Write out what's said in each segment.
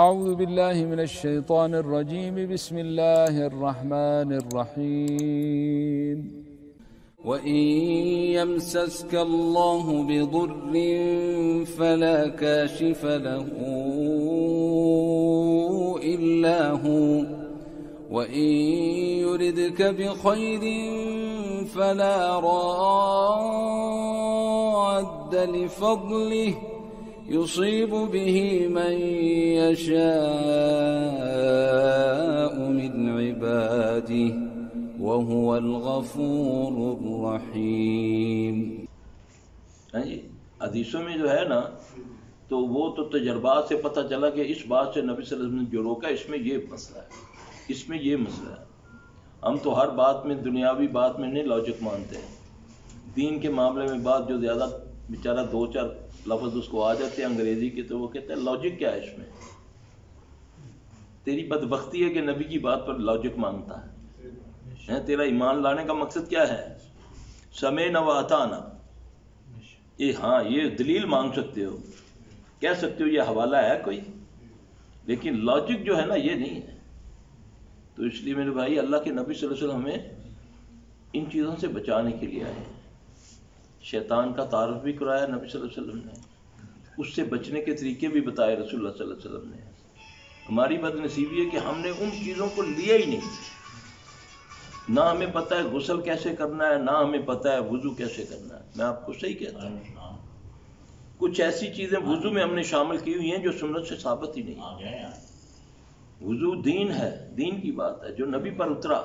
أعوذ بالله من الشيطان الرجيم بسم الله الرحمن الرحيم وإن يمسسك الله بضر فلا كاشف له إلا هو وإن يردك بخير فلا راد لفضله يصيب به من يشاء من عباده وهو الغفور الرحيم. حدیثوں میں جو ہے نا تو وہ تو تجربات سے پتہ چلا کہ اس بات سے نبی صلی اللہ علیہ وسلم نے جو روکا اس میں یہ مسئلہ ہے، اس میں یہ مسئلہ ہے. ہم تو ہر بات میں دنیاوی بات میں نہیں لاجک مانتے ہیں. دین کے معاملے میں بات جو زیادہ بیچارہ دو چار لفظ اس کو آ جاتے ہیں انگریزی کے تو وہ کہتے ہیں لاجک کیا ہے اس میں. تیری بدبختی ہے کہ نبی کی بات پر لاجک مانگتا ہے. تیرا ایمان لانے کا مقصد کیا ہے؟ سمعنا و اطعنا. ہاں یہ دلیل مانگ سکتے ہو، کہہ سکتے ہو یہ حوالہ ہے کوئی، لیکن لاجک جو ہے نا یہ نہیں ہے. تو اس لیے میرے بھائی اللہ کے نبی صلی اللہ علیہ وسلم ہمیں ان چیزوں سے بچانے کے لیے آئے. شیطان کا تعارف بھی کرایا نبی صلی اللہ علیہ وسلم نے، اس سے بچنے کے طریقے بھی بتائے رسول اللہ صلی اللہ علیہ وسلم نے. ہماری بد نصیبی ہے کہ ہم نے ان چیزوں کو لیا ہی نہیں. نہ ہمیں پتہ ہے غسل کیسے کرنا ہے، نہ ہمیں پتہ ہے وضو کیسے کرنا ہے. میں آپ کو صحیح کہتا ہوں، کچھ ایسی چیزیں وضو میں ہم نے شامل کی ہوئی ہیں جو سنت سے ثابت ہی نہیں. وضو دین ہے، دین کی بات ہے جو نبی پر اترا.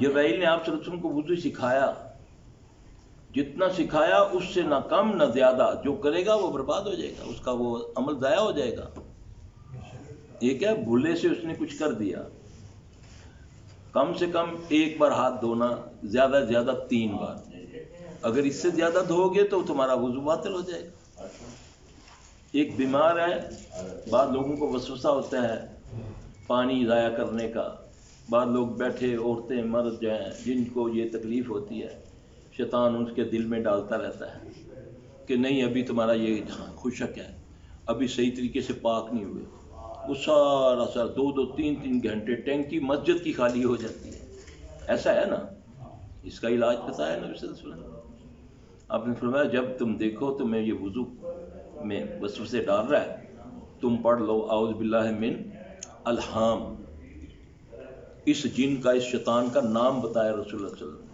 جبرائیل نے آپ صلی اللہ علیہ وسلم کو وضو سکھایا، جتنا سکھایا اس سے نہ کم نہ زیادہ. جو کرے گا وہ برباد ہو جائے گا، اس کا وہ عمل ضائع ہو جائے گا. یہ کیا بھولے سے اس نے کچھ کر دیا. کم سے کم ایک بار ہاتھ دھونا، زیادہ سے زیادہ 3 بار. اگر اس سے زیادہ دھو گے تو تمہارا وضو باطل ہو جائے گا. ایک بیمار ہے، بعض لوگوں کو وسوسہ ہوتا ہے پانی ضائع کرنے کا. بعض لوگ بیٹھے، عورتیں مرد جو ہیں جن کو یہ تکلیف ہوتی ہے، شیطان ان کے دل میں ڈالتا رہتا ہے کہ نہیں ابھی تمہارا یہ خشک ہے، ابھی صحیح طریقے سے پاک نہیں ہوئے. وہ سارا 2-3 گھنٹے ٹینکی مسجد کی خالی ہو جاتی ہے. ایسا ہے نا، اس کا علاج بتایا نبی صلی اللہ علیہ وسلم. آپ نے فرمایا جب تم دیکھو تمہیں یہ وضو میں وسوسے ڈال رہا ہے، تم پڑھ لو اعوذ باللہ من الہام. اس جن کا، اس شیطان کا نام بتایا رسول اللہ صلی اللہ علیہ وسلم.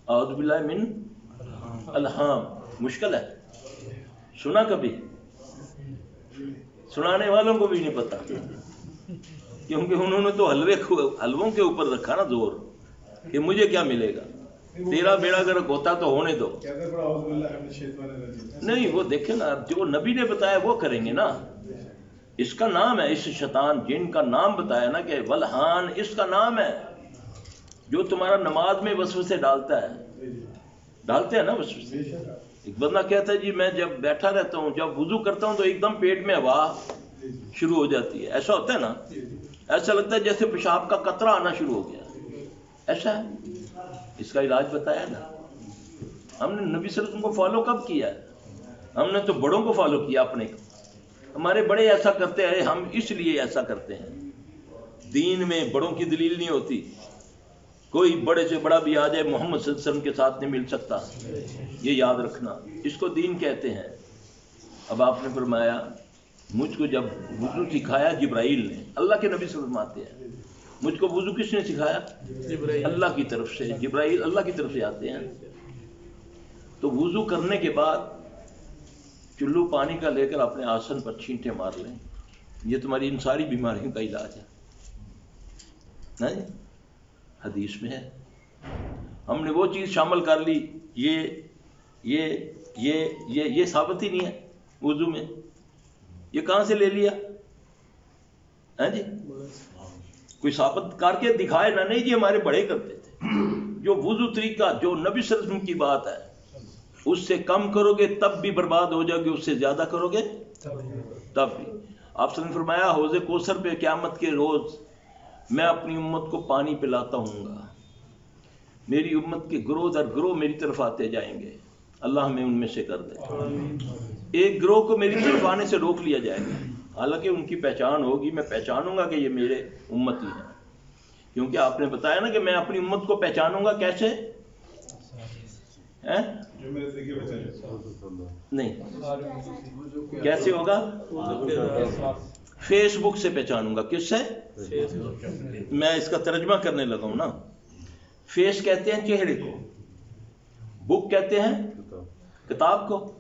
اعوذ باللہ من الہام مشکل ہے، سنا کبھی؟ سنانے والوں کو بھی نہیں پتا، کیونکہ انہوں نے تو حلووں کے اوپر رکھا نا زور کہ مجھے کیا ملے گا، تیرا بیڑا گرک ہوتا تو ہونے دو. نہیں، وہ دیکھیں نا جو نبی نے بتایا وہ کریں گے نا. اس کا نام ہے، اس شیطان جن کا نام بتایا نا کہ ولہان، اس کا نام ہے جو تمہارا نماز میں وسوسے ڈالتا ہے. ڈالتے ہیں نا وسوسے. ایک بندہ کہتا ہے جی میں جب بیٹھا رہتا ہوں، جب وضو کرتا ہوں تو ایک دم پیٹ میں ہوا شروع ہو جاتی ہے. ایسا ہوتا ہے نا، ایسا لگتا ہے جیسے پیشاب کا قطرہ آنا شروع ہو گیا. ایسا ہے، اس کا علاج بتایا نا. ہم نے نبی صلی اللہ علیہ وسلم کو فالو کب کیا ہے؟ ہم نے تو بڑوں کو فالو کیا اپنے. ہمارے بڑے ایسا کرتے ہیں، ہم اس لیے ایسا کرتے ہیں. دین میں بڑوں کی دلیل نہیں ہوتی. کوئی بڑے سے بڑا بھی آ جائے محمد صلی اللہ علیہ وسلم کے ساتھ نہیں مل سکتا، یہ یاد رکھنا. اس کو دین کہتے ہیں. اب آپ نے فرمایا مجھ کو جب وضو سکھایا جبرائیل نے، اللہ کے نبی صلی اللہ علیہ وسلم آتے ہیں. مجھ کو وضو کس نے سکھایا؟ اللہ کی طرف سے. جبرائیل اللہ کی طرف سے آتے ہیں. تو وضو کرنے کے بعد چلو پانی کا لے کر اپنے آسن پر چھینٹے مار لیں. یہ تمہاری ان ساری بیماریوں کا علاج ہے. نہیں، حدیث میں ہے. ہم نے وہ چیز شامل کر لی، یہ ثابت ہی نہیں ہے وضو میں. یہ کہاں سے لے لیا؟ جی کوئی ثابت کر کے دکھائے نا. نہیں جی ہمارے بڑے کرتے تھے. جو وضو طریقہ جو نبی صلی اللہ علیہ وسلم کی بات ہے، اس سے کم کرو گے تب بھی برباد ہو جاؤ گے، اس سے زیادہ کرو گے تب بھی. آپ نے فرمایا حوض کوثر پہ قیامت کے روز میں اپنی امت کو پانی پلاتا ہوں گا. میری امت کے گروہ در گروہ میری طرف آتے جائیں گے. اللہ ہمیں ان میں سے کر دے. ایک گروہ کو میری طرف آنے سے روک لیا جائے گا. حالانکہ ان کی پہچان ہوگی، میں پہچانوں گا کہ یہ میرے امتی ہیں، کیونکہ آپ نے بتایا نا کہ میں اپنی امت کو پہچانوں گا کیسے؟ نہیں، کیسے ہوگا؟ فیس بک سے پہچانوں گا۔ کس سے؟ میں اس کا ترجمہ کرنے لگا ہوں نا۔ فیس کہتے ہیں چہرے کو، بک کہتے ہیں کتاب کو۔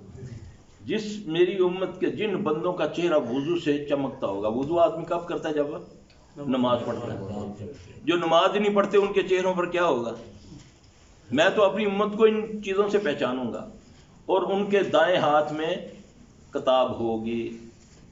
جس میری امت کے جن بندوں کا چہرہ وضو سے چمکتا ہوگا، وضو آدمی کب کرتا ہے؟ جب نماز پڑھتا ہے۔ جو نماز ہی نہیں پڑھتے ان کے چہروں پر کیا ہوگا؟ میں تو اپنی امت کو ان چیزوں سے پہچانوں گا، اور ان کے دائیں ہاتھ میں کتاب ہوگی،